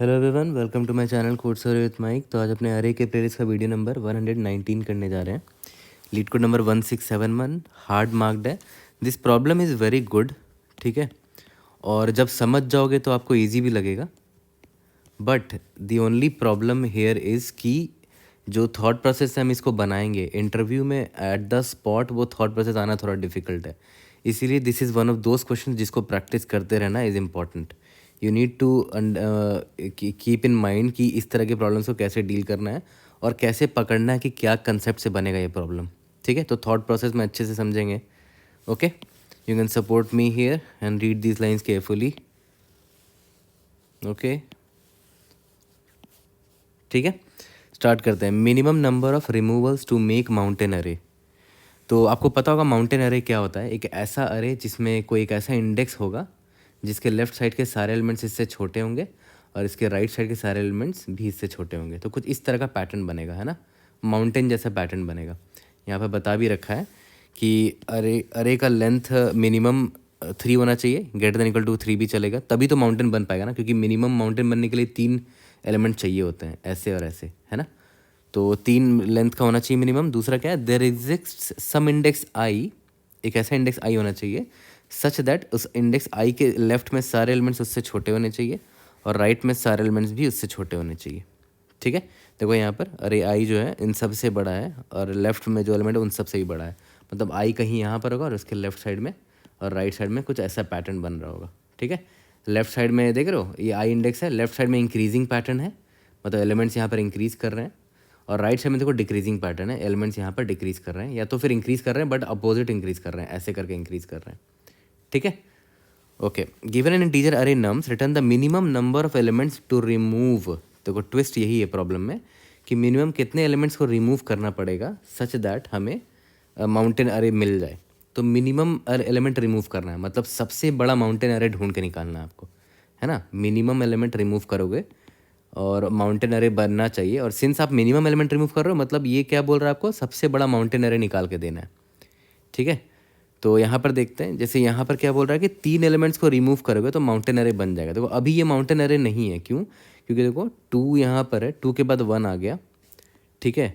Hello everyone, welcome to my channel code sir with Mike. तो आज अपने अरे के प्लेलिस्ट का वीडियो नंबर 119 करने जा रहे हैं। LeetCode number 1671 hard marked है। This problem is very good, ठीक है। और जब समझ जाओगे तो आपको इजी भी लगेगा। But the only problem here is कि जो थॉट प्रोसेस से हम इसको बनाएंगे इंटरव्यू में एट द स्पॉट, वो थॉट प्रोसेस आना थोड़ा डिफिकल्ट है। इसीलिए this is one of those question जिसको प्रैक्टिस करते रहना is important. You need to keep in mind कि इस तरह के प्रॉब्लम्स को कैसे डील करना है और कैसे पकड़ना है कि क्या कंसेप्ट से बनेगा ये प्रॉब्लम, ठीक है। तो थॉट प्रोसेस में अच्छे से समझेंगे। Okay, you can support me here and read these lines carefully. Okay, ठीक है, स्टार्ट करते हैं। Minimum number of removals to make mountain array. तो आपको पता होगा माउंटेन अरे क्या होता है। एक ऐसा अरे जिसमें कोई एक ऐसा इंडेक्स होगा जिसके लेफ्ट साइड के सारे एलिमेंट्स इससे छोटे होंगे और इसके राइट साइड के सारे एलिमेंट्स भी इससे छोटे होंगे। तो कुछ इस तरह का पैटर्न बनेगा, है ना, माउंटेन जैसा पैटर्न बनेगा। यहाँ पर बता भी रखा है कि अरे का लेंथ मिनिमम 3 होना चाहिए, ग्रेटर देन इक्वल टू 3 भी चलेगा, तभी तो माउंटेन बन पाएगा ना, क्योंकि मिनिमम माउंटेन बनने के लिए 3 एलिमेंट चाहिए होते हैं, ऐसे और ऐसे, है ना। तो 3 लेंथ का होना चाहिए मिनिमम। दूसरा क्या है, there exist some index I, एक ऐसा इंडेक्स आई होना चाहिए सच दैट उस इंडेक्स आई के लेफ्ट में सारे एलिमेंट्स उससे छोटे होने चाहिए और राइट में सारे एलिमेंट्स भी उससे छोटे होने चाहिए, ठीक है। देखो यहाँ पर अरे आई जो है इन सब से बड़ा है और लेफ्ट में जो एलिमेंट है उन सब से भी बड़ा है। मतलब आई कहीं यहाँ पर होगा और उसके लेफ्ट साइड में और राइट साइड में कुछ ऐसा पैटर्न बन रहा होगा, ठीक है। लेफ्ट साइड में देख रहे हो ये आई इंडेक्स है, लेफ्ट साइड में इंक्रीजिंग पैटर्न है, मतलब एलिमेंट्स यहाँ पर इंक्रीज़ कर रहे हैं, और राइट साइड में देखो डिक्रीजिंग पैटर्न है, एलिमेंट्स यहाँ पर डिक्रीज़ कर रहे हैं या तो फिर इंक्रीज़ कर रहे हैं बट अपोजिट इंक्रीज़ कर रहे हैं, ऐसे करके इंक्रीज़ कर रहे हैं, ठीक है। Okay, given an integer array nums return the minimum number of elements to remove. देखो ट्विस्ट यही है प्रॉब्लम में कि मिनिमम कितने एलिमेंट्स को रिमूव करना पड़ेगा सच दैट हमें माउंटेन अरे मिल जाए। तो मिनिमम एलिमेंट रिमूव करना है, मतलब सबसे बड़ा माउंटेन अरे ढूंढ के निकालना है आपको, है ना। मिनिमम एलिमेंट रिमूव करोगे और माउंटेन अरे बनना चाहिए। और सिंस आप मिनिमम एलिमेंट रिमूव कर रहे हो, मतलब ये क्या बोल रहा है आपको, सबसे बड़ा माउंटेन अरे निकाल के देना है, ठीक है। तो यहाँ पर देखते हैं, जैसे यहाँ पर क्या बोल रहा है कि 3 एलिमेंट्स को रिमूव करोगे तो माउंटेन अरे बन जाएगा। देखो अभी ये माउंटेन अरे नहीं है, क्यों, क्योंकि देखो 2 यहाँ पर है, 2 के बाद 1 आ गया, ठीक है।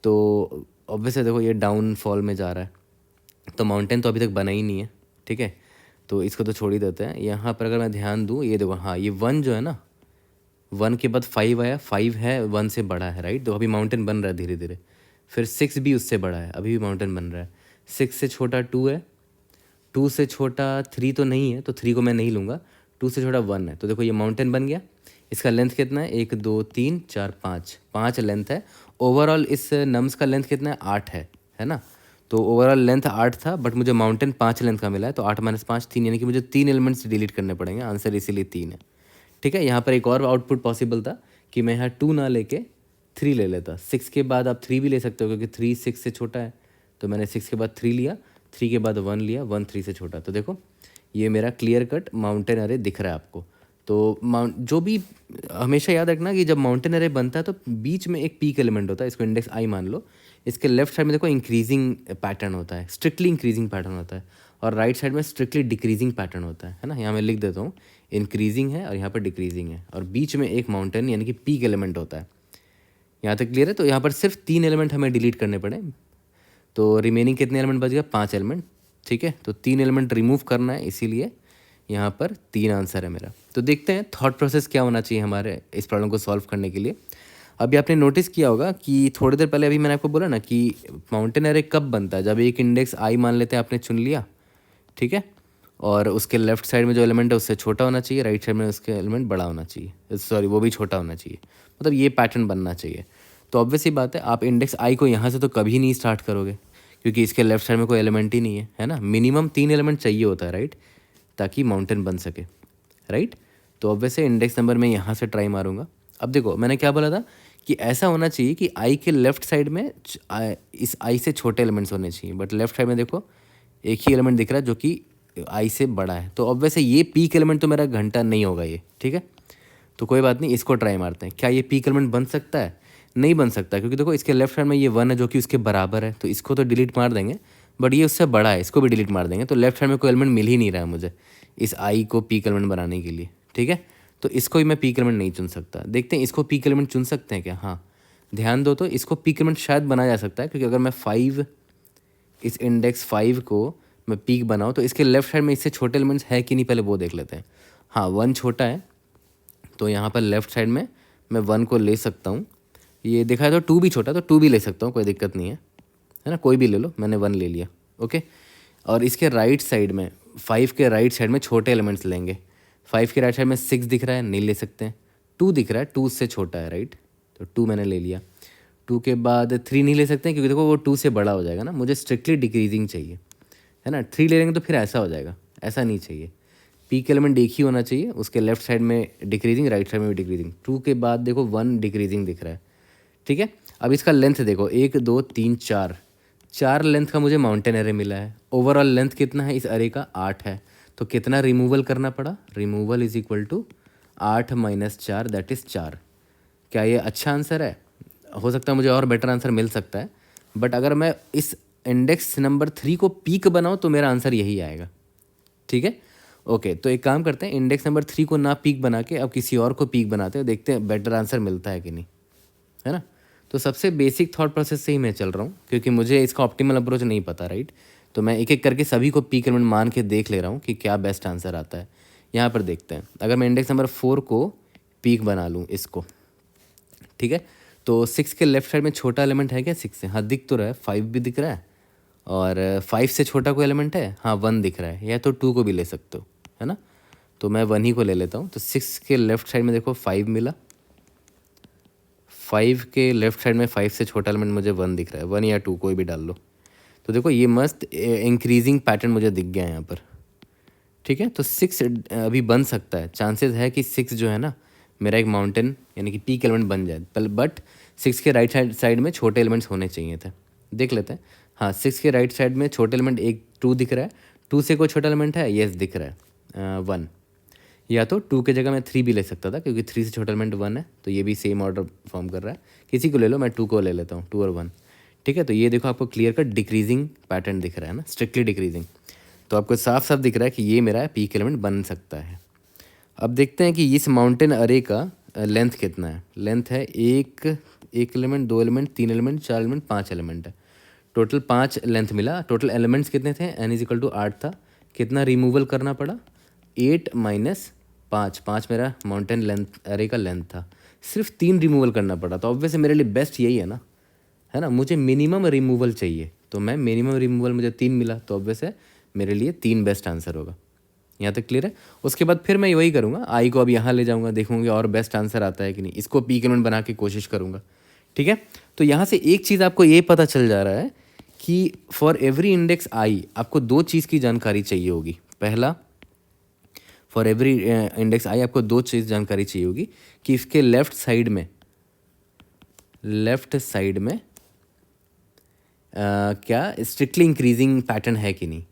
तो ऑब्वियसली देखो ये डाउन फॉल में जा रहा है, तो माउंटेन तो अभी तक बना ही नहीं है, ठीक है। तो इसको तो छोड़ ही देते हैं। यहाँ पर अगर मैं ध्यान दूँ, ये देखो, हाँ ये 1 जो है ना, 1 के बाद 5 आया, 5 है 1 से बड़ा है, राइट। तो अभी माउंटेन बन रहा है धीरे धीरे। फिर 6 भी उससे बड़ा है, अभी भी माउंटेन बन रहा है। 6 से छोटा 2 है, 2 से छोटा 3 तो नहीं है, तो 3 को मैं नहीं लूँगा। 2 से छोटा 1 है, तो देखो ये माउंटेन बन गया। इसका लेंथ कितना है, 1 2 3 4 5, 5 लेंथ है। ओवरऑल इस नम्स का लेंथ कितना है, 8 है ना। तो ओवरऑल लेंथ 8 था, बट मुझे माउंटेन 5 लेंथ का मिला है, तो 8 - 5 3, यानी कि मुझे 3 एलिमेंट्स डिलीट करने पड़ेंगे। आंसर इसीलिए 3 है, ठीक है। यहाँ पर एक और आउटपुट पॉसिबल था कि मैं यहाँ 2 ना लेके 3 ले लेता। 6 के बाद आप 3 भी ले सकते हो, क्योंकि 3 6 से छोटा है, तो मैंने 6 के बाद 3 लिया, 3 के बाद 1 लिया, 1 3 से छोटा। तो देखो ये मेरा क्लियर कट माउंटेन अरे दिख रहा है आपको। तो जो भी हमेशा याद रखना कि जब माउंटेन अरे बनता है तो बीच में एक पीक एलिमेंट होता है, इसको इंडेक्स आई मान लो। इसके लेफ्ट साइड में देखो इंक्रीजिंग पैटर्न होता है, स्ट्रिक्टली इंक्रीजिंग पैटर्न होता है, और राइट साइड में स्ट्रिक्टली डिक्रीजिंग पैटर्न होता है ना। यहाँ मैं लिख देता हूँ, इंक्रीजिंग है और यहाँ पर डिक्रीजिंग है, और बीच में एक माउंटेन यानी कि पीक एलिमेंट होता है। यहाँ तक क्लियर है। तो यहाँ पर सिर्फ 3 एलिमेंट हमें डिलीट करने पड़े, तो रिमेनिंग कितने एलिमेंट बच गया, 5 एलिमेंट, ठीक है। तो 3 एलिमेंट रिमूव करना है, इसीलिए यहाँ पर 3 आंसर है मेरा। तो देखते हैं थॉट प्रोसेस क्या होना चाहिए हमारे इस प्रॉब्लम को सॉल्व करने के लिए। अभी आपने नोटिस किया होगा कि थोड़ी देर पहले अभी मैंने आपको बोला ना कि माउंटेन एरे कब बनता है, जब एक इंडेक्स आई मान लेते हैं, आपने चुन लिया, ठीक है, और उसके लेफ्ट साइड में जो एलिमेंट है उससे छोटा होना चाहिए, राइट साइड में उसके एलिमेंट बड़ा होना चाहिए, सॉरी वो भी छोटा होना चाहिए, मतलब ये पैटर्न बनना चाहिए। तो ऑब्वियस ही बात है, आप इंडेक्स आई को यहाँ से तो कभी नहीं स्टार्ट करोगे, क्योंकि इसके लेफ्ट साइड में कोई एलिमेंट ही नहीं है ना। मिनिमम 3 एलिमेंट चाहिए होता है, राइट, ताकि माउंटेन बन सके, राइट। तो ऑब्वियसली इंडेक्स नंबर मैं यहाँ से ट्राई मारूंगा। अब देखो मैंने क्या बोला था कि ऐसा होना चाहिए कि आई के लेफ्ट साइड में इस आई से छोटे एलिमेंट्स होने चाहिए, बट लेफ्ट साइड में देखो एक ही एलिमेंट दिख रहा है जो कि आई से बड़ा है। तो ऑब्वियसली ये पीक एलिमेंट तो मेरा घंटा नहीं होगा ये, ठीक है। तो कोई बात नहीं, इसको ट्राई मारते हैं। क्या ये पीक एलिमेंट बन सकता है, नहीं बन सकता, क्योंकि देखो इसके लेफ्ट साइड में ये 1 है जो कि उसके बराबर है, तो इसको तो डिलीट मार देंगे, बट ये उससे बड़ा है, इसको भी डिलीट मार देंगे। तो लेफ्ट साइड में कोई एलिमेंट मिल ही नहीं रहा है मुझे इस आई को पीक एलिमेंट बनाने के लिए, ठीक है। तो इसको भी मैं पीक एलिमेंट नहीं चुन सकता। देखते हैं इसको पीक एलिमेंट चुन सकते हैं क्या? हाँ, ध्यान दो, तो इसको पीक एलिमेंट शायद बनाया जा सकता है, क्योंकि अगर मैं 5 इस इंडेक्स 5 को मैं पीक बनाऊँ तो इसके लेफ्ट साइड में इससे छोटे एलिमेंट्स है कि नहीं, पहले वो देख लेते हैं। हाँ, 1 छोटा है, तो यहाँ पर लेफ्ट साइड में मैं 1 को ले सकता हूँ। ये देखा है तो 2 भी छोटा, तो 2 भी ले सकता हूँ, कोई दिक्कत नहीं है ना, कोई भी ले लो, मैंने 1 ले लिया। ओके, और इसके राइट साइड में 5 के राइट साइड में छोटे एलिमेंट्स लेंगे। 5 के राइट साइड में 6 दिख रहा है, नहीं ले सकते हैं। 2 दिख रहा है, 2 से छोटा है, राइट, तो 2 मैंने ले लिया। 2 के बाद 3 नहीं ले सकते हैं, क्योंकि देखो वो 2 से बड़ा हो जाएगा ना, मुझे स्ट्रिक्टली डिक्रीजिंग चाहिए, है ना। 3 ले लेंगे तो फिर ऐसा हो जाएगा, ऐसा नहीं चाहिए। पीक एलिमेंट एक ही होना चाहिए, उसके लेफ्ट साइड में डिक्रीजिंग, राइट साइड में भी डिक्रीजिंग। 2 के बाद देखो 1 डिक्रीजिंग दिख रहा है, ठीक है। अब इसका लेंथ देखो, 1 2 3 4 लेंथ का मुझे माउंटेन एरे मिला है। ओवरऑल लेंथ कितना है इस अरे का? 8 है। तो कितना रिमूवल करना पड़ा? Removal is equal to 8 - 4, that is 4। क्या ये अच्छा आंसर है? हो सकता है मुझे और बेटर आंसर मिल सकता है, बट अगर मैं इस इंडेक्स नंबर 3 को पीक बनाऊँ तो मेरा आंसर यही आएगा, ठीक है। ओके, तो एक काम करते हैं, इंडेक्स नंबर 3 को ना पीक बना के अब किसी और को पीक बनाते हैं, देखते हैं बेटर आंसर मिलता है कि नहीं, है ना। तो सबसे बेसिक थॉट प्रोसेस से ही मैं चल रहा हूँ, क्योंकि मुझे इसका ऑप्टिमल अप्रोच नहीं पता, राइट। तो मैं एक एक करके सभी को पीक एलिमेंट मान के देख ले रहा हूँ कि क्या बेस्ट आंसर आता है। यहाँ पर देखते हैं, अगर मैं इंडेक्स नंबर 4 को पीक बना लूँ इसको, ठीक है, तो 6 के लेफ्ट साइड में छोटा एलिमेंट है क्या? 6 से, हाँ दिख तो रहा है, 5 भी दिख रहा है, और 5 से छोटा कोई एलिमेंट है? हाँ 1 दिख रहा है, या तो 2 को भी ले सकते हो, है ना। तो मैं 1 ही को ले लेता हूँ। तो 6 के लेफ्ट साइड में देखो 5 मिला, 5 के लेफ्ट साइड में 5 से छोटा एलिमेंट मुझे 1 दिख रहा है, 1 या 2 कोई भी डाल लो। तो देखो ये मस्त इंक्रीजिंग पैटर्न मुझे दिख गया है यहाँ पर, ठीक है। तो 6 अभी बन सकता है, चांसेस है कि 6 जो है ना मेरा एक माउंटेन यानी कि पीक एलिमेंट बन जाए, बट 6 के राइट साइड में छोटे एलिमेंट्स होने चाहिए थे। देख लेते हैं। हाँ, 6 के राइट साइड में छोटे एलिमेंट 2 दिख रहा है, 2 से कोई छोटा एलिमेंट है? येस दिख रहा है, 1। या तो 2 के जगह मैं 3 भी ले सकता था, क्योंकि 3 से छोटा एलिमेंट 1 है, तो ये भी सेम ऑर्डर फॉर्म कर रहा है। किसी को ले लो, मैं 2 को ले लेता हूँ, 2 और 1, ठीक है। तो ये देखो आपको क्लियर कट डिक्रीजिंग पैटर्न दिख रहा है ना, स्ट्रिक्टली डिक्रीजिंग। तो आपको साफ साफ दिख रहा है कि ये मेरा पीक एलिमेंट बन सकता है। अब देखते हैं कि इस माउंटेन अरे का लेंथ कितना है। लेंथ है एक element, 2 element, 3 element, 4 element, 5 element है। टोटल 5 लेंथ मिला। टोटल एलिमेंट्स कितने थे? n इज इक्वल टू 8 था। कितना रिमूवल करना पड़ा? 8 - 5, 5 मेरा माउंटेन लेंथ अरे का लेंथ था। सिर्फ 3 रिमूवल करना पड़ा, तो ऑब्वियसली मेरे लिए बेस्ट यही है ना। मुझे मिनिमम रिमूवल चाहिए, तो मैं मिनिमम रिमूवल मुझे 3 मिला, तो ऑब्वियस है मेरे लिए 3 बेस्ट आंसर होगा। यहाँ तक क्लियर है? उसके बाद फिर मैं वही करूँगा, आई को अब यहाँ ले जाऊँगा, देखूँगा और बेस्ट आंसर आता है कि नहीं, इसको पीक एलिमेंट बना के कोशिश करूँगा, ठीक है। तो यहाँ से एक चीज़ आपको ये पता चल जा रहा है कि फॉर एवरी इंडेक्स आई आपको 2 चीज़ की जानकारी चाहिए होगी। पहला, फॉर एवरी इंडेक्स आई आपको 2 चीज़ जानकारी चाहिए होगी कि इसके लेफ्ट साइड में क्या स्ट्रिक्टली इंक्रीजिंग पैटर्न है कि नहीं,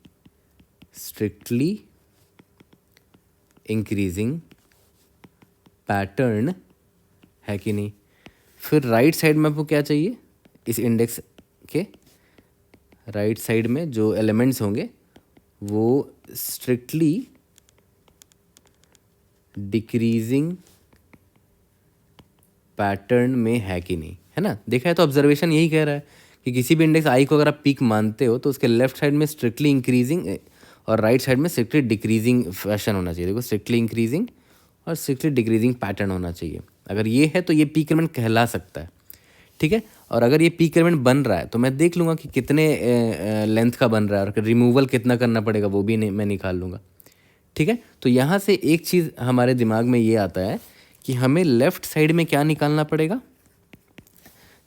स्ट्रिक्टली इंक्रीजिंग पैटर्न है कि नहीं। फिर राइट साइड में आपको क्या चाहिए? इस इंडेक्स के राइट साइड में जो एलिमेंट्स होंगे वो स्ट्रिक्टली डिक्रीजिंग पैटर्न में है कि नहीं, है ना। देखा है तो ऑब्जर्वेशन यही कह रहा है कि किसी भी इंडेक्स आई को अगर आप पीक मानते हो तो उसके लेफ्ट साइड में स्ट्रिक्टली इंक्रीजिंग और राइट साइड में स्ट्रिक्टली डिक्रीजिंग फैशन होना चाहिए। देखो, स्ट्रिक्टली इंक्रीजिंग और स्ट्रिक्टली डिक्रीजिंग पैटर्न होना चाहिए। अगर ये है तो ये पीक एलिमेंट कहला सकता है, ठीक है। और अगर ये पीक एलिमेंट बन रहा है तो मैं देख लूँगा कि कितने लेंथ का बन रहा है और रिमूवल कितना करना पड़ेगा, वो भी मैं निकाल लूँगा, ठीक है। तो यहाँ से एक चीज़ हमारे दिमाग में ये आता है कि हमें लेफ़्ट साइड में क्या निकालना पड़ेगा?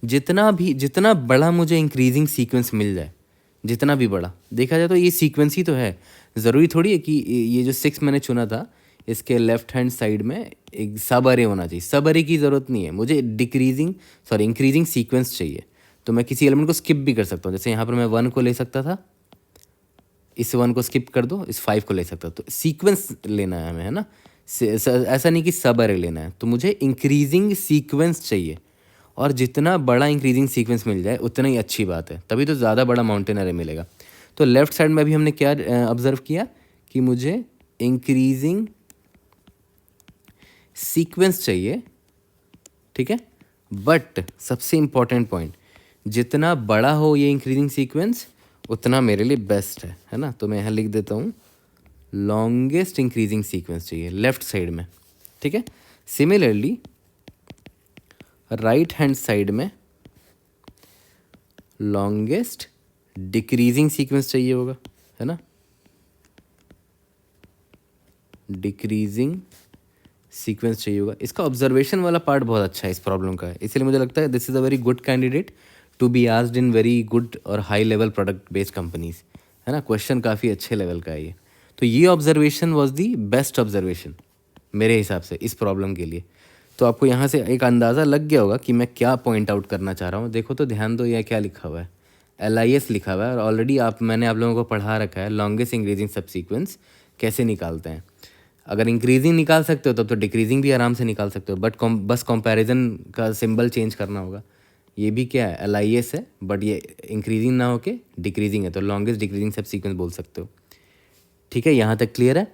जितना बड़ा मुझे इंक्रीजिंग सीक्वेंस मिल जाए, जितना भी बड़ा, देखा जाए तो ये सीक्वेंस ही तो है। ज़रूरी थोड़ी है कि ये जो 6 मैंने चुना था इसके लेफ्ट हैंड साइड में एक सब अरे होना चाहिए। सब अरे की ज़रूरत नहीं है मुझे, इंक्रीजिंग सीक्वेंस चाहिए। तो मैं किसी एलिमेंट को स्किप भी कर सकता हूँ। जैसे यहाँ पर मैं 1 को ले सकता था, इस 1 को स्किप कर दो, इस 5 को ले सकता। तो सीक्वेंस लेना है हमें, है ना। ऐसा नहीं कि सब अरे लेना है। तो मुझे इंक्रीजिंग सीक्वेंस चाहिए, और जितना बड़ा इंक्रीजिंग सीक्वेंस मिल जाए उतना ही अच्छी बात है, तभी तो ज़्यादा बड़ा माउंटेन अरे मिलेगा। तो लेफ्ट साइड में अभी हमने क्या ऑब्जर्व किया कि मुझे इंक्रीजिंग सीक्वेंस चाहिए, ठीक है। बट सबसे इम्पॉर्टेंट पॉइंट, जितना बड़ा हो ये इंक्रीजिंग सीक्वेंस उतना मेरे लिए बेस्ट है ना। तो मैं यहाँ लिख देता हूँ लॉन्गेस्ट इंक्रीजिंग सीक्वेंस चाहिए लेफ्ट साइड में, ठीक है। सिमिलरली राइट हैंड साइड में लॉन्गेस्ट डिक्रीजिंग सीक्वेंस चाहिए होगा, है ना। डिक्रीजिंग सीक्वेंस चाहिए होगा। इसका ऑब्जर्वेशन वाला पार्ट बहुत अच्छा है इस प्रॉब्लम का, इसलिए मुझे लगता है this is a very good candidate to be asked in very good और high level product based companies, है ना। क्वेश्चन काफ़ी अच्छे लेवल का है ये। तो ये observation was the best observation मेरे हिसाब से इस प्रॉब्लम के लिए। तो आपको यहाँ से एक अंदाज़ा लग गया होगा कि मैं क्या पॉइंट आउट करना चाह रहा हूँ। देखो तो ध्यान दो, यह क्या लिखा हुआ है, LIS लिखा हुआ है, और ऑलरेडी मैंने आप लोगों को पढ़ा रखा है लॉन्गेस्ट इंक्रीजिंग सबसीक्वेंस कैसे निकालते हैं। अगर इंक्रीजिंग निकाल सकते हो तब तो डिक्रीजिंग भी आराम से निकाल सकते हो, बट बस कंपैरिजन का सिंबल चेंज करना होगा। ये भी क्या है, LIS है, बट ये इंक्रीजिंग ना होके डिक्रीजिंग है, तो लॉन्गेस्ट डिक्रीजिंग सबसीक्वेंस बोल सकते हो, ठीक है। यहाँ तक क्लियर है।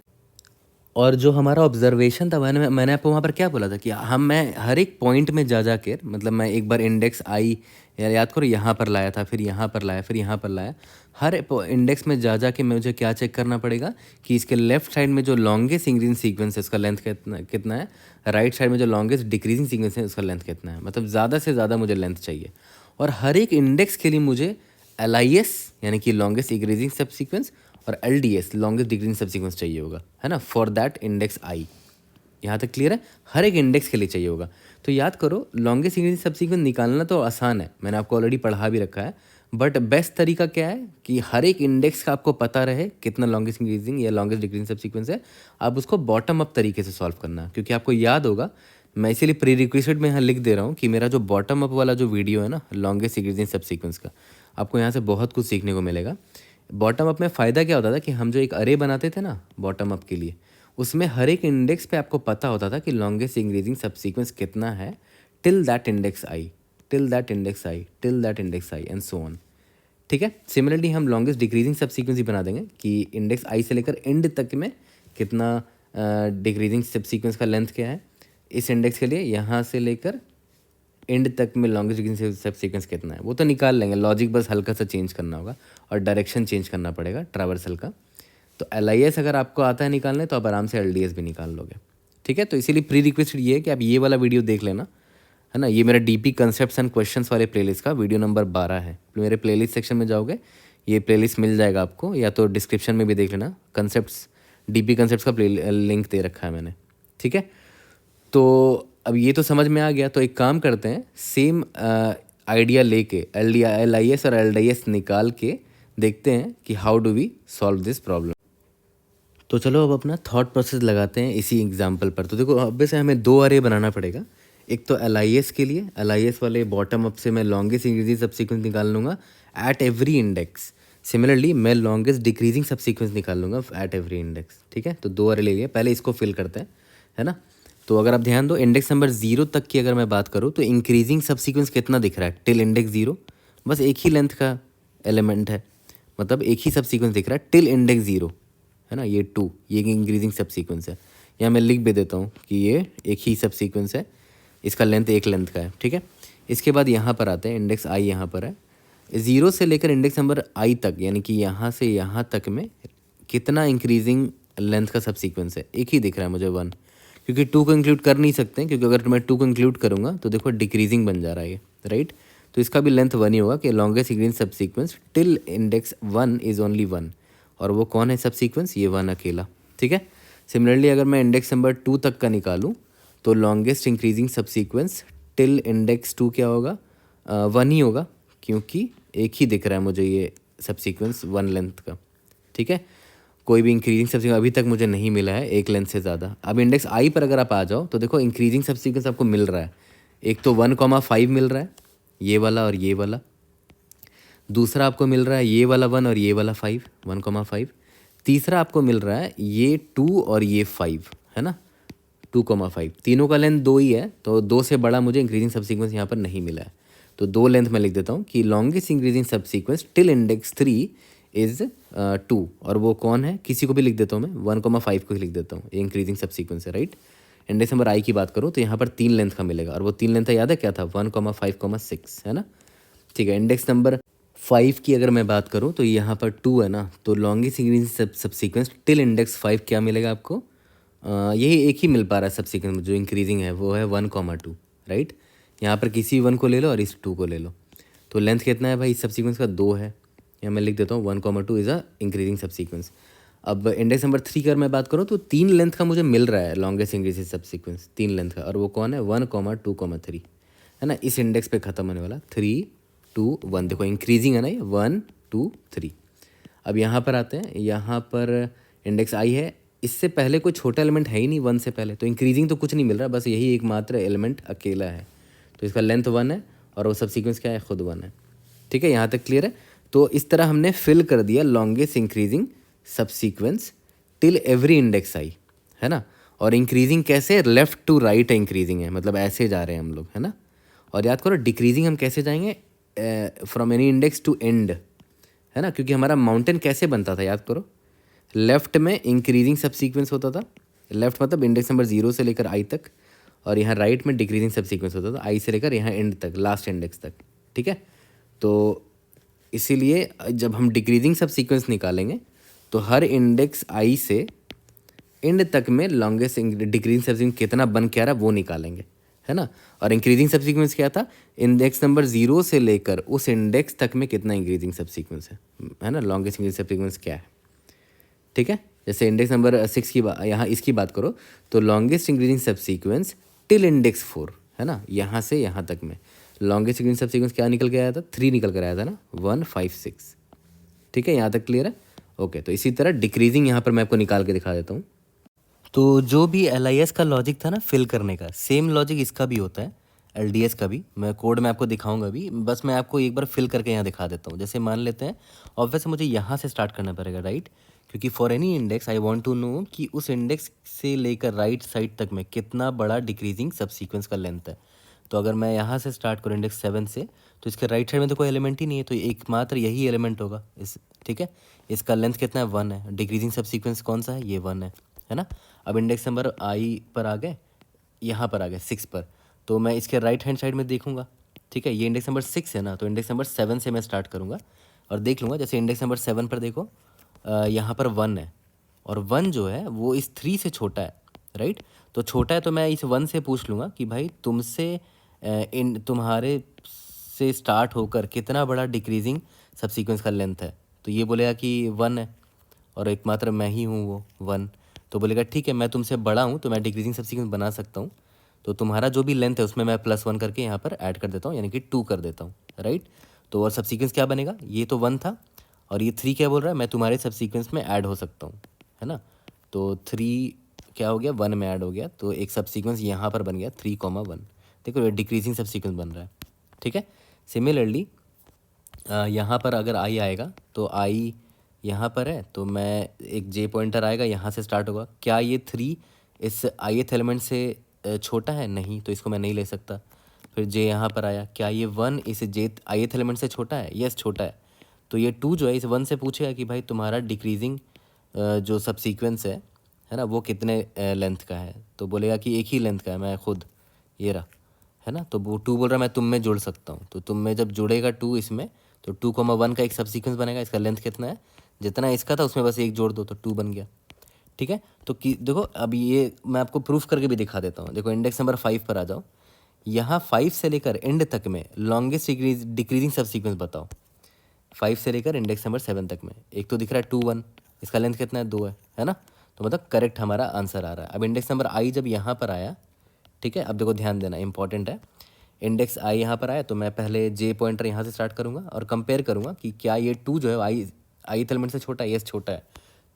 और जो हमारा ऑब्जर्वेशन था, मैंने आपको वहाँ पर क्या बोला था कि मैं हर एक पॉइंट में जा के, मतलब मैं एक बार इंडेक्स आई, याद करो, यहाँ पर लाया था, फिर यहाँ पर लाया, फिर यहाँ पर लाया। हर इंडेक्स में जा के मुझे क्या चेक करना पड़ेगा कि इसके लेफ्ट साइड में जो लॉन्गेस्ट इंक्रीजिंग सीक्वेंस है उसका लेंथ कितना है, राइट साइड में जो लॉन्गेस्ट डिक्रीजिंग सीक्वेंस है उसका लेंथ कितना है, मतलब ज़्यादा से ज़्यादा मुझे लेंथ चाहिए। और हर एक इंडेक्स के लिए मुझे LIS यानी कि लॉन्गेस्ट इंक्रीजिंग सब सीक्वेंस और LDS लॉन्गेस्ट डिक्रीजिंग सब सीक्वेंस चाहिए होगा, है ना, फॉर दैट इंडेक्स आई। यहाँ तक क्लियर है, हर एक इंडेक्स के लिए चाहिए होगा। तो याद करो, लॉन्गेस्ट इंक्रीजिंग सब सीक्वेंस निकालना तो आसान है, मैंने आपको ऑलरेडी पढ़ा भी रखा है, बट बेस्ट तरीका क्या है कि हर एक इंडेक्स का आपको पता रहे कितना लॉन्गेस्ट इंक्रीजिंग या लॉन्गेस्ट डिक्रीजिंग सब सीक्वेंस है, आप उसको बॉटम अप तरीके से सॉल्व करना, क्योंकि आपको याद होगा, मैं इसीलिए प्री रिक्विजिट में यहाँ लिख दे रहा हूँ कि मेरा जो बॉटम अप वाला जो वीडियो है ना लॉन्गेस्ट इंक्रीजिंग सब सीक्वेंस का, आपको यहाँ से बहुत कुछ सीखने को मिलेगा। बॉटम अप में फ़ायदा क्या होता था कि हम जो एक अरे बनाते थे ना बॉटम अप के लिए, उसमें हर एक इंडेक्स पे आपको पता होता था कि लॉन्गेस्ट इंक्रीजिंग सब सीक्वेंस कितना है till that index I, till that index I, till that index I and so on, ठीक है। सिमिलरली हम लॉन्गेस्ट डिक्रीजिंग सब सीक्वेंस ही बना देंगे कि इंडेक्स आई से लेकर एंड तक में कितना डिक्रीजिंग सब सीक्वेंस का लेंथ क्या है इस इंडेक्स के लिए, यहाँ से लेकर एंड तक में लॉन्गेस्ट डिक्रीजिंग सब सीक्वेंस कितना है वो तो निकाल लेंगे, लॉजिक बस हल्का सा चेंज करना होगा और डायरेक्शन चेंज करना पड़ेगा ट्रैवर्सल का। तो LIS अगर आपको आता है निकालने तो आप आराम से LDS भी निकाल लोगे, ठीक है। तो इसीलिए प्री रिक्वेस्ट ये है कि आप ये वाला वीडियो देख लेना, है ना। ये मेरा DP कंसेप्ट्स एंड क्वेश्चंस वाले प्लेलिस्ट का वीडियो नंबर 12 है। मेरे प्लेलिस्ट सेक्शन में जाओगे ये प्लेलिस्ट मिल जाएगा आपको, या तो डिस्क्रिप्शन में भी देख लेना, कंसेप्ट्स DP कंसेप्ट्स का लिंक दे रखा है मैंने, ठीक है। तो अब ये तो समझ में आ गया, तो एक काम करते हैं, सेम आइडिया लेके LIS और LDS निकाल के देखते हैं कि how do we solve this problem. तो चलो अब अपना थॉट प्रोसेस लगाते हैं इसी एग्जाम्पल पर। तो देखो अब से हमें 2 अरे बनाना पड़ेगा, एक तो LIS के लिए, LIS वाले बॉटम अप से मैं लॉन्गेस्ट इंक्रीजिंग सब सीक्वेंस निकाल लूँगा एट एवरी इंडेक्स। सिमिलरली मैं लॉन्गेस्ट डिक्रीजिंग सब सीक्वेंस निकाल लूँगा एट एवरी इंडेक्स, ठीक है। तो 2 अरे ले लिए, पहले इसको फिल करते हैं, है ना। तो अगर आप ध्यान दो, इंडेक्स नंबर 0 तक की अगर मैं बात करूँ तो इंक्रीजिंग सब सीक्वेंस कितना दिख रहा है, टिल इंडेक्स 0, बस एक ही लेंथ का एलिमेंट है, मतलब एक ही सब सीक्वेंस दिख रहा है टिल इंडेक्स 0, है ना। ये 2 ये इंक्रीजिंग सब सीक्वेंस है, या मैं लिख भी देता हूँ कि ये एक ही सब सीक्वेंस है, इसका लेंथ एक लेंथ का है, ठीक है। इसके बाद यहाँ पर आते हैं, इंडेक्स आई यहाँ पर है, 0 से लेकर इंडेक्स नंबर आई तक, यानी कि यहाँ से यहाँ तक में कितना इंक्रीजिंग लेंथ का सब सीक्वेंस है, एक ही दिख रहा है मुझे 1, क्योंकि 2 को इंक्लूड कर नहीं सकते, क्योंकि अगर मैं 2 को इंक्लूड करूँगा तो देखो डिक्रीजिंग बन जा रहा है ये, राइट। तो इसका भी लेंथ 1 ही होगा कि लॉन्गेस्ट इंक्रीजिंग सब sequence till index 1 is only 1, और वो कौन है सब सीक्वेंस, ये 1 अकेला, ठीक है। सिमिलरली अगर मैं इंडेक्स नंबर 2 तक का निकालूँ तो लॉन्गेस्ट इंक्रीजिंग सब सीक्वेंस टिल इंडेक्स 2 क्या होगा, 1 ही होगा, क्योंकि एक ही दिख रहा है मुझे ये सब सीक्वेंस 1 लेंथ का, ठीक है। कोई भी इंक्रीजिंग सब सीक्वेंस अभी तक मुझे नहीं मिला है एक लेंथ से ज़्यादा। अब इंडेक्स आई पर अगर आप आ जाओ तो देखो इंक्रीजिंग सब सीक्वेंस आपको मिल रहा है, एक तो 1,5 मिल रहा है, ये वाला और ये वाला, दूसरा आपको मिल रहा है ये वाला 1 और ये वाला 5, 1,5, तीसरा आपको मिल रहा है ये 2 और ये 5, है ना, 2,5, तीनों का लेंथ 2 ही है, तो 2 से बड़ा मुझे इंक्रीजिंग सब सीक्वेंस यहाँ पर नहीं मिला है, तो 2 लेंथ मैं लिख देता हूँ कि लॉन्गेस्ट इंक्रीजिंग सब सीक्वेंस टिल इंडेक्स 3 इज़ 2, और वो कौन है, किसी को भी लिख देता हूँ मैं, 1,5 को ही लिख देता हूँ, ये इंक्रीजिंग सब सीक्वेंस है, राइट। इंडेक्स नंबर आई की बात करूँ तो यहाँ पर 3 लेंथ का मिलेगा, और वो 3 लेंथ याद है क्या था, 1,5,6 है ना। ठीक है, इंडेक्स नंबर 5 की अगर मैं बात करूँ तो यहाँ पर 2 है ना, तो longest increasing subsequence till index 5 क्या मिलेगा आपको, यही एक ही मिल पा रहा है सबसीक्वेंस जो इंक्रीजिंग है, वो है 1,2, राइट। यहाँ पर किसी 1 को ले लो और इस 2 को ले लो, तो लेंथ कितना है भाई इस सबसीक्वेंस का, 2 है। या मैं लिख देता हूँ 1,2 इज़ अ इंक्रीजिंग सबसीक्वेंस। अब इंडेक्स नंबर 3 की अगर मैं बात करूँ तो 3 लेंथ का मुझे मिल रहा है लॉन्गेस्ट इंक्रीजिंग सबसीक्वेंस, 3 लेंथ का, और वो कौन है, 1,2,3 है ना। इस इंडेक्स पे ख़त्म होने वाला 3, 2, 1, देखो इंक्रीजिंग है ना ये, 1, 2, 3। अब यहाँ पर आते हैं, यहाँ पर इंडेक्स आई है, इससे पहले कोई छोटा एलिमेंट है ही नहीं 1 से पहले, तो इंक्रीजिंग तो कुछ नहीं मिल रहा, बस यही एकमात्र एलिमेंट अकेला है, तो इसका लेंथ 1 है और वो सब सीक्वेंस क्या है, खुद 1 है। ठीक है, यहाँ तक क्लियर है। तो इस तरह हमने फिल कर दिया लॉन्गेस्ट इंक्रीजिंग सब सीक्वेंस टिल एवरी इंडेक्स आई, है ना। और इंक्रीजिंग कैसे, लेफ्ट टू राइट इंक्रीजिंग है, मतलब ऐसे जा रहे हैं हम लोग, है ना। और याद करो डिक्रीजिंग हम कैसे जाएंगे, from any index to end, है ना, क्योंकि हमारा माउंटेन कैसे बनता था याद करो, लेफ्ट में इंक्रीजिंग सब सीक्वेंस होता था, लेफ्ट मतलब इंडेक्स नंबर 0 से लेकर आई तक, और यहाँ राइट में डिक्रीजिंग सब सीक्वेंस होता था आई से लेकर यहाँ एंड तक, लास्ट इंडेक्स तक। ठीक है, तो इसीलिए जब हम डिक्रीजिंग सब सीक्वेंस निकालेंगे तो हर इंडेक्स आई से एंड तक में लॉन्गेस्ट डिक्रीजिंग सब सीक्वेंस कितना बन के आ रहा है वो निकालेंगे, है ना। और इंक्रीजिंग सब सीक्वेंस क्या था, इंडेक्स नंबर 0 से लेकर उस इंडेक्स तक में कितना इंक्रीजिंग सब सीक्वेंस है ना, लॉन्गेस्ट इंक्रीजिंग सब सीक्वेंस क्या है। ठीक है, जैसे इंडेक्स नंबर 6 की यहाँ इसकी बात करो तो लॉन्गेस्ट इंक्रीजिंग सब सीक्वेंस टिल इंडेक्स 4, है ना, यहाँ से यहाँ तक में लॉन्गेस्ट इंक्रीजिंग सब सीक्वेंस क्या निकल के आया था, 3 निकल कर आया था ना, 1, 5, 6। ठीक है, यहाँ तक क्लियर है। ओके, तो इसी तरह डिक्रीजिंग यहाँ पर मैं आपको निकाल के दिखा देता हूँ। तो जो भी LIS का लॉजिक था ना फिल करने का, सेम लॉजिक इसका भी होता है, LDS का भी। मैं कोड में आपको दिखाऊंगा भी, बस मैं आपको एक बार फिल करके यहाँ दिखा देता हूँ। जैसे मान लेते हैं, और वैसे मुझे यहाँ से स्टार्ट करना पड़ेगा, राइट, क्योंकि for any index I want to know कि उस इंडेक्स से लेकर राइट साइड तक में कितना बड़ा डिक्रीजिंग सब सीक्वेंस का लेंथ है। तो अगर मैं यहाँ से स्टार्ट करूँ इंडेक्स 7 से, तो इसके राइट साइड में तो कोई एलिमेंट ही नहीं है, तो एकमात्र यही एलिमेंट होगा इस। ठीक है, इसका लेंथ कितना है, 1 है। डिक्रीजिंग सब सीक्वेंस कौन सा है, ये 1 है ना। अब इंडेक्स नंबर आई पर आ गए, यहाँ पर आ गए 6 पर, तो मैं इसके राइट हैंड साइड में देखूंगा। ठीक है, ये इंडेक्स नंबर 6 है ना, तो इंडेक्स नंबर 7 से मैं स्टार्ट करूँगा और देख लूँगा। जैसे इंडेक्स नंबर 7 पर देखो, यहाँ पर 1 है, और 1 जो है वो इस 3 से छोटा है, राइट। तो छोटा है तो मैं इस 1 से पूछ लूँगा कि भाई तुमसे इन तुम्हारे से स्टार्ट होकर कितना बड़ा डिक्रीजिंग सब सीक्वेंस का लेंथ है, तो ये बोलेगा कि 1 है, और एकमात्र मैं ही हूँ वो 1। तो बोलेगा ठीक है, मैं तुमसे बड़ा हूँ तो मैं डिक्रीजिंग सब सीक्वेंस बना सकता हूँ, तो तुम्हारा जो भी लेंथ है उसमें मैं +1 करके यहाँ पर ऐड कर देता हूँ, यानी कि 2 कर देता हूँ, राइट। तो और सब सीक्वेंस क्या बनेगा, ये तो 1 था, और ये 3 क्या बोल रहा है, मैं तुम्हारे सब सीक्वेंस में ऐड हो सकता हूँ, है ना। तो 3 क्या हो गया, 1 में ऐड हो गया, तो एक सब सीक्वेंस यहाँ पर बन गया 3,1। देखो ये डिक्रीजिंग सब सीक्वेंस बन रहा है। ठीक है, सिमिलरली यहाँ पर अगर आई आएगा तो आई यहाँ पर है, तो मैं एक जे पॉइंटर आएगा, यहाँ से स्टार्ट होगा। क्या ये 3 इस ith एलिमेंट से छोटा है, नहीं, तो इसको मैं नहीं ले सकता। फिर जे यहाँ पर आया, क्या ये 1 इस ith एलिमेंट से छोटा है, यस छोटा है, तो ये 2 जो है इस 1 से पूछेगा कि भाई तुम्हारा डिक्रीजिंग जो सब सीक्वेंस है ना, वो कितने लेंथ का है, तो बोलेगा कि एक ही लेंथ का है, मैं खुद, ये रहा, है ना। तो वो 2 बोल रहा है मैं तुम में जोड़ सकता हूँ, तो तुम में जब जुड़ेगा 2 इसमें, तो 2,1 का एक सब सीक्वेंस बनेगा, इसका लेंथ कितना है, जितना इसका था उसमें बस एक जोड़ दो तो 2 बन गया। ठीक है, तो देखो अब ये मैं आपको प्रूफ करके भी दिखा देता हूँ। देखो इंडेक्स नंबर 5 पर आ जाओ, यहाँ 5 से लेकर एंड तक में लॉन्गेस्ट डिक्रीजिंग सब सीक्वेंस बताओ। 5 से लेकर इंडेक्स नंबर 7 तक में एक तो दिख रहा है 2, 1, इसका लेंथ कितना है, 2 है ना। तो मतलब करेक्ट हमारा आंसर आ रहा है। अब इंडेक्स नंबर आई जब यहाँ पर आया, ठीक है, अब देखो ध्यान देना इंपॉर्टेंट है, इंडेक्स आई यहाँ पर आया तो मैं पहले जे पॉइंटर यहाँ से स्टार्ट करूँगा और कंपेयर करूँगा कि क्या ये 2 जो है आई एलिमेंट से छोटा है, यस छोटा है।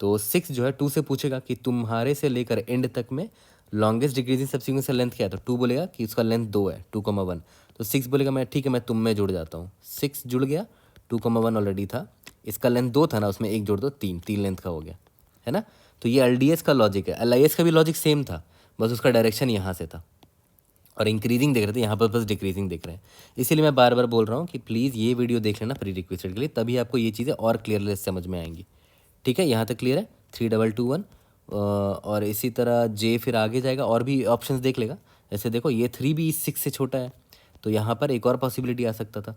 तो 6 जो है 2 से पूछेगा कि तुम्हारे से लेकर एंड तक में लॉन्गेस्ट डिक्रीजिंग सब सीक्वेंस का लेंथ क्या है, तो 2 बोलेगा कि उसका लेंथ 2 है, 2,1। तो 6 बोलेगा मैं ठीक है मैं तुम में जुड़ जाता हूँ, 6 जुड़ गया, 2,1 ऑलरेडी था, इसका लेंथ 2 था ना, उसमें एक जोड़ दो, 3 लेंथ का हो गया, है ना। तो ये LDS का लॉजिक है। LIS का भी लॉजिक सेम था, बस उसका डायरेक्शन यहाँ से था, और इंक्रीजिंग देख रहे थे, यहाँ पर बस डिक्रीजिंग देख रहे हैं। इसीलिए मैं बार बार बोल रहा हूँ कि प्लीज़ ये वीडियो देख लेना प्री रिक्वेस्टेड के लिए, तभी आपको ये चीज़ें और क्लियरली समझ में आएंगी। ठीक है, यहाँ तक क्लियर है। 3,2,2,1 और इसी तरह जे फिर आगे जाएगा और भी ऑप्शंस देख लेगा। ऐसे देखो ये 3 भी 6 से छोटा है, तो यहाँ पर एक और पॉसिबिलिटी आ सकता था।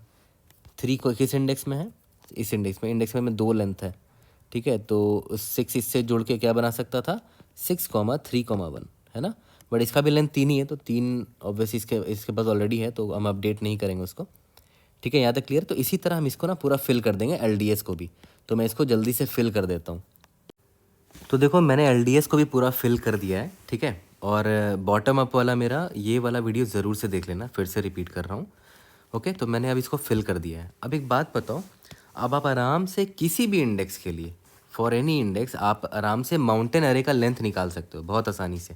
3 को किस इंडेक्स में है, इस इंडेक्स में 2 लेंथ है, ठीक है। तो 6 इससे जोड़ के क्या बना सकता था, 6,3,1, है ना। बट इसका भी लेंथ 3 ही है, तो 3 ऑब्वियसली इसके पास ऑलरेडी है, तो हम अपडेट नहीं करेंगे उसको, ठीक है। यहाँ तक क्लियर। तो इसी तरह हम इसको ना पूरा फिल कर देंगे LDS को भी। तो मैं इसको जल्दी से फिल कर देता हूँ। तो देखो मैंने LDS को भी पूरा फिल कर दिया है, ठीक है। और बॉटम अप वाला मेरा ये वाला वीडियो ज़रूर से देख लेना, फिर से रिपीट कर रहा हूँ, ओके। तो मैंने अब इसको फिल कर दिया है। अब एक बात बताओ, अब आप आराम से किसी भी इंडेक्स के लिए, फॉर एनी इंडेक्स, आप आराम से माउंटेन एरे का लेंथ निकाल सकते हो बहुत आसानी से।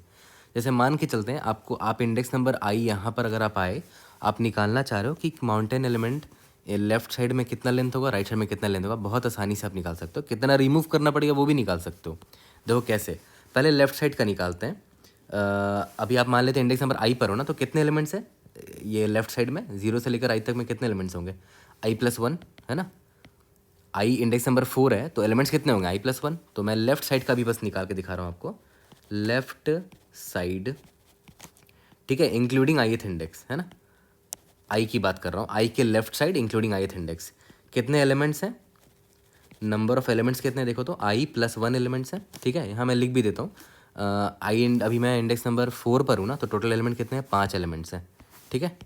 जैसे मान के चलते हैं आपको, आप इंडेक्स नंबर आई यहाँ पर अगर आप आए, आप निकालना चाह रहे हो कि माउंटेन एलिमेंट लेफ्ट साइड में कितना लेंथ होगा, राइट साइड में कितना लेंथ होगा, बहुत आसानी से आप निकाल सकते हो। कितना रिमूव करना पड़ेगा वो भी निकाल सकते हो। देखो कैसे, पहले लेफ्ट साइड का निकालते हैं। अभी आप मान लेते हैं इंडेक्स नंबर आई पर हो ना, तो कितने एलिमेंट्स है ये लेफ्ट साइड में, 0 से लेकर आई तक में कितने एलिमेंट्स होंगे, i+1, है ना। आई इंडेक्स नंबर 4 है, तो एलिमेंट्स कितने होंगे, i+1। तो मैं लेफ्ट साइड का भी बस निकाल के दिखा रहा हूँ आपको, लेफ्ट साइड, ठीक है, इंक्लूडिंग ith इंडेक्स, है ना। आई की बात कर रहा हूँ, आई के left side including ith index, कितने एलिमेंट्स हैं, नंबर ऑफ एलिमेंट्स कितने हैं देखो, तो i+1 एलिमेंट्स हैं, ठीक है। यहाँ मैं लिख भी देता हूँ, अभी मैं इंडेक्स नंबर 4 पर हूँ ना, तो टोटल एलिमेंट कितने हैं, 5 एलिमेंट्स हैं, ठीक है।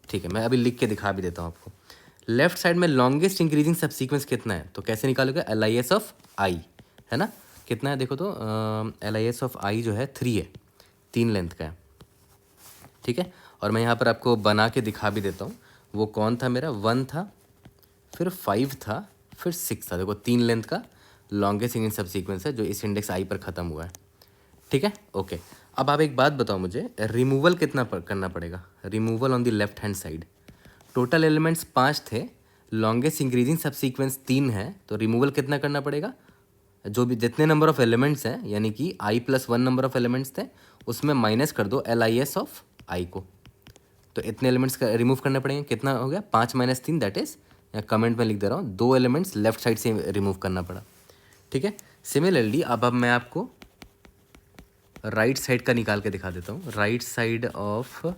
ठीक है, मैं अभी लिख के दिखा भी देता हूँ आपको। लेफ्ट साइड में लॉन्गेस्ट इंक्रीजिंग सबसीक्वेंस कितना है, तो कैसे निकालोगे, LIS ऑफ आई, है ना। कितना है देखो, तो LIS ऑफ आई जो है 3 है, 3 लेंथ का है, ठीक है। और मैं यहाँ पर आपको बना के दिखा भी देता हूँ। वो कौन था मेरा, 1 था, फिर 5 था, फिर 6 था। देखो 3 लेंथ का लॉन्गेस्ट इंक्रीजिंग सबसीक्वेंस है जो इस इंडेक्स आई पर ख़त्म हुआ है, ठीक है, ओके। अब आप एक बात बताओ मुझे, रिमूवल कितना करना पड़ेगा, removal on the left hand side. Total elements 5 थे, लॉन्गेस्ट इंक्रीजिंग सबसीक्वेंस 3 है, तो रिमूवल कितना करना पड़ेगा, जो भी जितने नंबर ऑफ एलिमेंट्स हैं, यानी कि i+1 नंबर ऑफ एलिमेंट्स थे, उसमें माइनस कर दो LIS ऑफ आई को। तो इतने एलिमेंट्स का रिमूव करने पड़ेंगे, कितना हो गया, 5 - 3, दैट इज, या कमेंट में लिख दे रहा हूँ, 2 एलिमेंट्स लेफ्ट साइड से रिमूव करना पड़ा, ठीक है। सिमिलरली अब मैं आपको राइट साइड का निकाल के दिखा देता हूँ। Right side of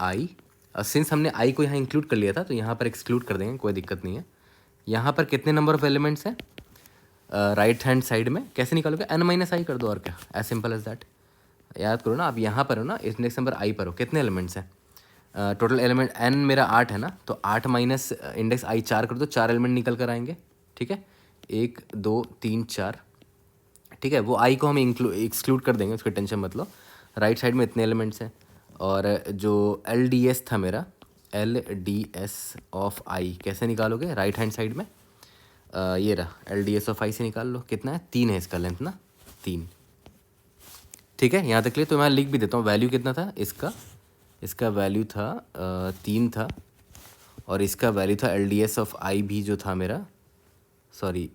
I, since हमने आई को यहाँ इंक्लूड कर लिया था, तो यहाँ पर एक्सक्लूड कर देंगे, कोई दिक्कत नहीं है। यहाँ पर कितने नंबर ऑफ एलिमेंट्स हैं राइट हैंड साइड में, कैसे निकालोगे, n - i कर दो, और क्या, एज सिंपल एज दैट। याद करो ना, आप यहाँ पर हो ना, इंडेक्स नंबर आई पर हो, कितने एलिमेंट्स हैं, टोटल एलिमेंट n मेरा 8 है ना, तो 8 माइनस इंडेक्स आई 4 कर दो, 4 एलिमेंट निकल कर आएंगे, ठीक है, 1 2 3 4, ठीक है। वो आई को हम एक्सक्लूड कर देंगे, उसकी टेंशन मत लो। राइट साइड में इतने एलिमेंट्स हैं, और जो LDS था मेरा, LDS ऑफ आई कैसे निकालोगे, राइट हैंड साइड में ये रहा, LDS ऑफ आई से निकाल लो, कितना है, 3 है इसका लेंथ ना, 3, ठीक है। यहाँ तक लिए तो मैं लिख भी देता हूँ, वैल्यू कितना था इसका वैल्यू था 3 था, और इसका वैल्यू था LDS ऑफ आई भी जो था मेरा, सॉरी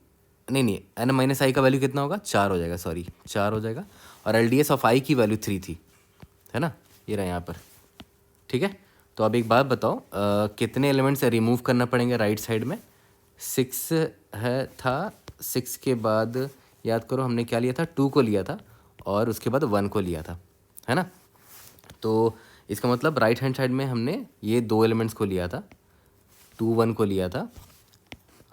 नहीं, n - i का वैल्यू कितना होगा, 4 हो जाएगा, सॉरी 4 हो जाएगा, और LDS ऑफ आई की वैल्यू 3 थी, है ना, ये रहा यहाँ पर, ठीक है। तो अब एक बात बताओ, कितने एलिमेंट्स रिमूव करना पड़ेंगे राइट साइड में, 6 है था, 6 के बाद याद करो हमने क्या लिया था, 2 को लिया था, और उसके बाद 1 को लिया था, है ना। तो इसका मतलब राइट हैंड साइड में हमने ये 2 एलिमेंट्स को लिया था, 2 1 को लिया था,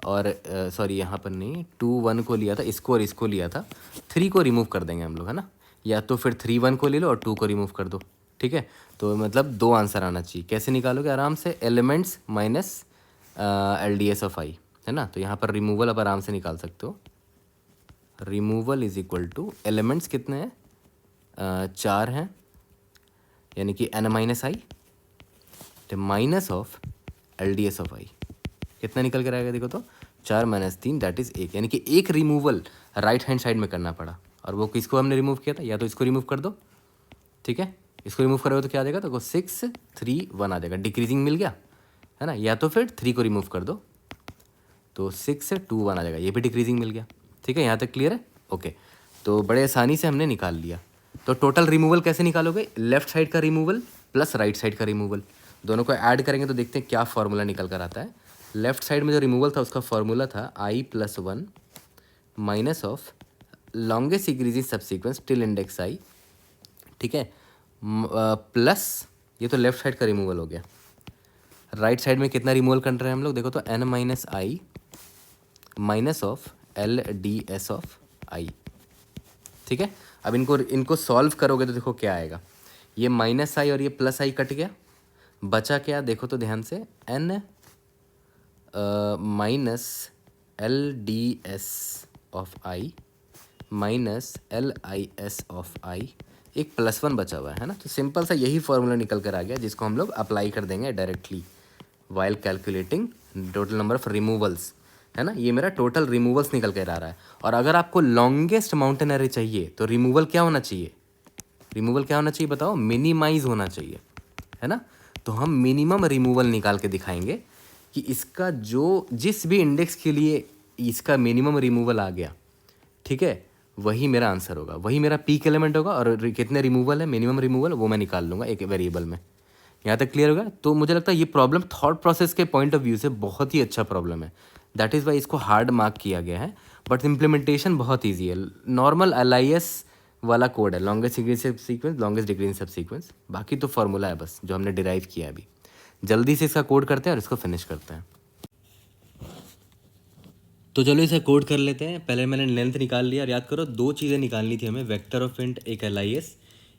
और सॉरी यहाँ पर नहीं, 2 1 को लिया था, इसको और इसको लिया था, 3 को रिमूव कर देंगे हम लोग, है ना। या तो फिर 3 1 को ले लो और 2 को रिमूव कर दो, ठीक है। तो मतलब 2 आंसर आना चाहिए। कैसे निकालोगे, आराम से एलिमेंट्स माइनस LDS ऑफ आई, है ना। तो यहाँ पर रिमूवल अब आराम से निकाल सकते हो, removal is equal to elements कितने हैं, 4 हैं, यानी कि n - i minus of LDS of i, कितना निकल कर आएगा देखो, तो 4 - 3 दैट इज़ 1, यानी कि एक रिमूवल राइट हैंड साइड में करना पड़ा। और वो किसको हमने रिमूव किया था, या तो इसको रिमूव कर दो, ठीक है, इसको रिमूव करोगे तो क्या आ जाएगा, तो 6 3 1 आ जाएगा, डिक्रीजिंग मिल गया, है ना। या तो फिर 3 को रिमूव कर दो, तो 6 2 1 आ जाएगा, ये भी डिक्रीजिंग मिल गया, ठीक है। यहाँ तक क्लियर है, ओके। तो बड़े आसानी से हमने निकाल लिया। तो टोटल रिमूवल कैसे निकालोगे, लेफ्ट साइड का रिमूवल प्लस राइट साइड का रिमूवल, दोनों को ऐड करेंगे तो देखते हैं क्या फॉर्मूला निकल कर आता है। लेफ्ट साइड में जो रिमूवल था उसका फॉर्मूला था i+1 minus of longest increasing subsequence till index आई, ठीक है, प्लस ये तो लेफ्ट साइड का रिमूवल हो गया। राइट साइड में कितना रिमूवल कर रहे हैं हम लोग, देखो तो n minus i minus of L D S of i, ठीक है। अब इनको सॉल्व करोगे तो देखो क्या आएगा, ये माइनस आई और ये प्लस आई कट गया, बचा क्या देखो तो ध्यान से, n minus L D S of i minus L I S of i, एक +1 बचा हुआ है ना। तो सिंपल सा यही फॉर्मूला निकल कर आ गया जिसको हम लोग अप्लाई कर देंगे directly while calculating total number of removals, है ना। ये मेरा टोटल रिमूवल्स निकल कर आ रहा है। और अगर आपको लॉन्गेस्ट माउंटेन एरे चाहिए तो रिमूवल क्या होना चाहिए, रिमूवल क्या होना चाहिए बताओ, मिनिमाइज होना चाहिए, है ना। तो हम मिनिमम रिमूवल निकाल के दिखाएंगे कि इसका जो जिस भी इंडेक्स के लिए इसका मिनिमम रिमूवल आ गया, ठीक है, वही मेरा आंसर होगा, वही मेरा पीक एलिमेंट होगा। और कितने रिमूवल है, मिनिमम रिमूवल, वो मैं निकाल लूँगा एक वेरिएबल में। यहाँ तक क्लियर होगा। तो मुझे लगता है ये प्रॉब्लम थॉट प्रोसेस के पॉइंट ऑफ व्यू से बहुत ही अच्छा प्रॉब्लम है, दैट इज़ वाई इसको हार्ड मार्क किया गया है। बट इम्प्लीमेंटेशन बहुत ईजी है, नॉर्मल LIS वाला कोड है, लॉन्गेस्ट डिग्री सब सीक्वेंस, लॉन्गेस्ट डिग्री सब सीक्वेंस, बाकी तो फार्मूला है बस जो हमने डिराइव किया है अभी। जल्दी से इसका कोड करते हैं और इसको फिनिश करते हैं। तो चलो इसे कोड कर लेते हैं। पहले मैंने लेंथ निकाल लिया, और याद करो 2 चीज़ें निकालनी थी हमें, वेक्टर ऑफ इंट एक LIS,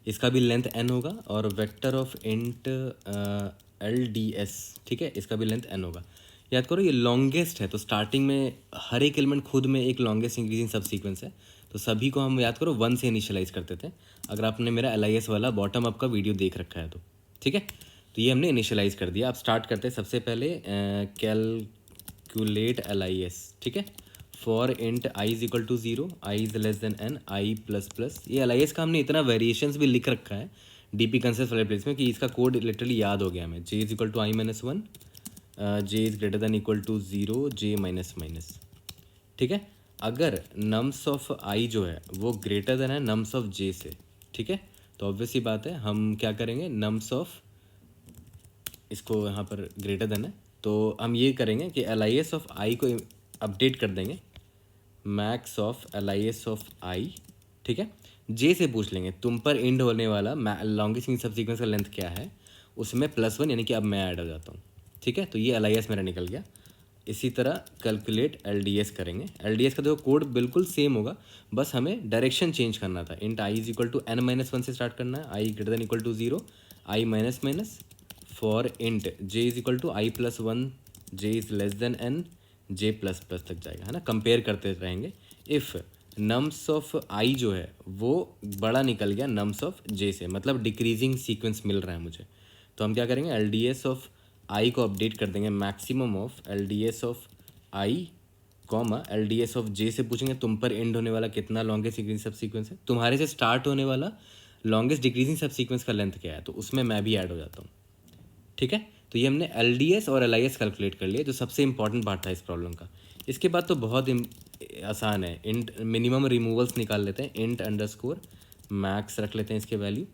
इसका भी लेंथ n होगा, और वेक्टर ऑफ इंट LDS, ठीक है, इसका भी लेंथ n होगा। याद करो ये लॉन्गेस्ट है, तो स्टार्टिंग में हर एक एलिमेंट खुद में एक लॉन्गेस्ट इंक्रीजिंग सब सीक्वेंस है, तो सभी को हम याद करो 1 से इनिशियलाइज करते थे, अगर आपने मेरा LIS वाला बॉटम अप का वीडियो देख रखा है तो, ठीक है। तो ये हमने इनिशियलाइज कर दिया। अब स्टार्ट करते हैं। सबसे पहले कैलकुलेट LIS, ठीक है, for int i is equal to 0, i is less than n, i plus plus. ये LIS का हमने इतना वेरिएशंस भी लिख रखा है DP कंसेप्ट वाले प्लेस में कि इसका कोड लिटरली याद हो गया हमें। j is equal to i minus 1, j is greater than equal to 0, j minus minus, ठीक है। अगर नम्स ऑफ i जो है वो ग्रेटर देन है नम्स ऑफ j से, ठीक है, तो ऑब्वियस ही बात है हम क्या करेंगे, नम्स ऑफ, इसको यहाँ पर ग्रेटर देन है तो हम ये करेंगे कि LIS ऑफ i को अपडेट कर देंगे max of LIS of i, ठीक है। j से पूछ लेंगे तुम पर एंड होने वाला लॉन्गेस्ट सब सीक्वेंस का लेंथ क्या है, उसमें +1, यानी कि अब मैं ऐड हो जाता हूँ, ठीक है। तो ये LIS मेरा निकल गया। इसी तरह कैलकुलेट LDS करेंगे। LDS का देखो कोड बिल्कुल सेम होगा, बस हमें डायरेक्शन चेंज करना था। Int i is equal to n minus 1 से स्टार्ट करना है, i greater than equal to 0, i minus minus, for int j is equal to i plus 1, j is less than n, j plus plus तक जाएगा, है ना। Compare करते रहेंगे। If nums of i जो है वो बड़ा निकल गया नम्स ऑफ j से, मतलब डिक्रीजिंग सीक्वेंस मिल रहा है मुझे, तो हम क्या करेंगे, LDS ऑफ i को अपडेट कर देंगे maximum of LDS of i comma LDS of j से पूछेंगे तुम पर एंड होने वाला कितना लॉन्गेस्ट डिक्रीजिंग सब सीक्वेंस है, तुम्हारे से स्टार्ट होने वाला लॉन्गेस्ट डिक्रीजिंग सब सीक्वेंस का लेंथ क्या है, तो उसमें मैं भी ऐड हो जाता हूँ, ठीक है। तो ये हमने LDS और LIS कैलकुलेट कर लिया, जो सबसे इंपॉर्टेंट पार्ट था इस प्रॉब्लम का। इसके बाद तो बहुत आसान है, इंट मिनिमम रिमूवल्स निकाल लेते हैं, इंट अंडरस्कोर मैक्स रख लेते हैं इसके वैल्यू,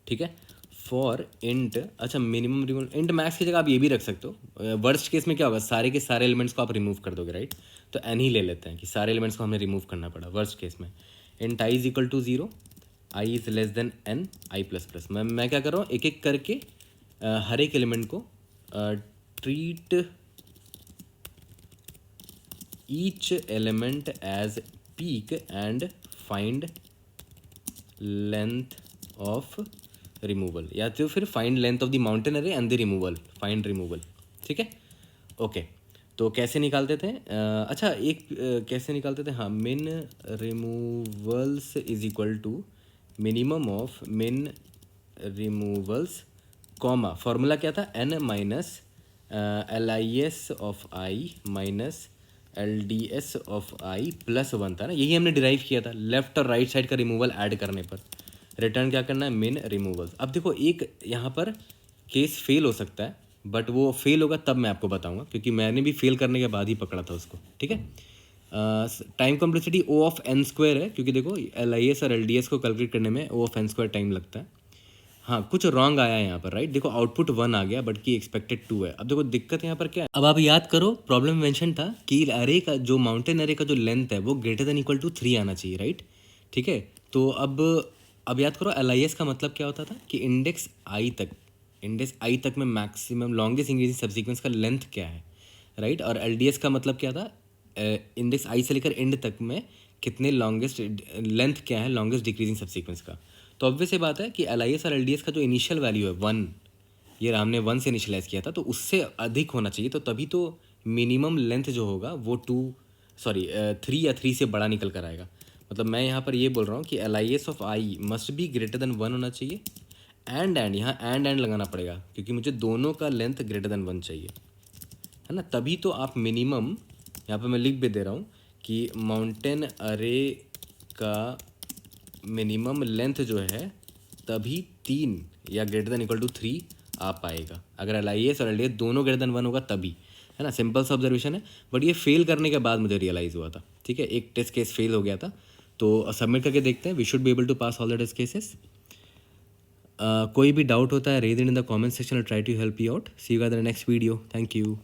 ठीक है, फॉर इंट, अच्छा मिनिमम रिमूवल, इंट मैक्स की जगह आप ये भी रख सकते हो। वर्स्ट केस में क्या होगा, सारे के सारे एलिमेंट्स को आप रिमूव कर दोगे, राइट, तो n ही ले लेते हैं कि सारे एलिमेंट्स को हमें रिमूव करना पड़ा वर्स्ट केस में। Int i is equal to 0, i is less than n, i plus plus. मैं क्या कर रहा हूँ, एक एक करके हर एक एलिमेंट को treat each element as peak and find length of removal, या तो फिर find length of the mountain array and the removal, find removal, ठीक है। ओके, तो कैसे निकालते थे, अच्छा एक कैसे निकालते थे, हाँ, min removals is equal to minimum of min removals comma, formula क्या था, n minus LIS of i minus LDS of i plus 1 था ना, यही हमने डिराइव किया था लेफ्ट और राइट साइड का रिमूवल ऐड करने पर। रिटर्न क्या करना है, मिन रिमूवल्स। अब देखो एक यहाँ पर केस फेल हो सकता है, बट वो फेल होगा तब मैं आपको बताऊंगा, क्योंकि मैंने भी फेल करने के बाद ही पकड़ा था उसको, ठीक है। Time complexity O of n square है, क्योंकि देखो LIS और LDS को कैलकुलेट करने में O of n square time लगता है। हाँ कुछ रॉन्ग आया है यहाँ पर, राइट। देखो आउटपुट 1 आ गया बट की एक्सपेक्टेड 2 है। अब देखो दिक्कत यहाँ पर क्या है, अब आप याद करो प्रॉब्लम मेंशन था कि अरे का जो माउंटेन अरे का जो लेंथ है वो ग्रेटर देन इक्वल टू 3 आना चाहिए, राइट। ठीक है, तो अब याद करो LIS का मतलब क्या होता था कि इंडेक्स आई तक में मैक्सिमम लॉन्गेस्ट इंक्रीजिंग सबसीक्वेंस का लेंथ क्या है, राइट। और LDS का मतलब क्या था, इंडेक्स आई से लेकर एंड तक में कितने लॉन्गेस्ट लेंथ क्या है लॉन्गेस्ट डिक्रीजिंग सबसीक्वेंस का। तो ऑब्वियस ये बात है कि LIS और LDS का जो इनिशियल वैल्यू है 1, ये हमने 1 से इनिशियलाइज किया था, तो उससे अधिक होना चाहिए, तो तभी तो मिनिमम लेंथ जो होगा वो 3 या 3 से बड़ा निकल कर आएगा। मतलब मैं यहाँ पर ये बोल रहा हूँ कि LIS of I must be greater than 1 होना चाहिए, एंड यहाँ एंड लगाना पड़ेगा क्योंकि मुझे दोनों का लेंथ ग्रेटर देन 1 चाहिए, है ना। तभी तो आप मिनिमम, यहाँ पे मैं लिख भी दे रहा हूँ कि माउंटेन अरे का मिनिमम लेंथ जो है तभी 3 या ग्रेटर देन इक्वल टू 3 आ पाएगा, अगर LIS और LDS दोनों ग्रेटर देन 1 होगा तभी, है ना। सिंपल सा ऑब्जर्वेशन है, बट ये फेल करने के बाद मुझे रियलाइज़ हुआ था। ठीक है, एक टेस्ट केस फेल हो गया था, तो सबमिट करके देखते हैं। We should be able to pass all the test cases. कोई भी डाउट होता है raise it in the comment section और try to help you out. See you guys in the next video. Thank you.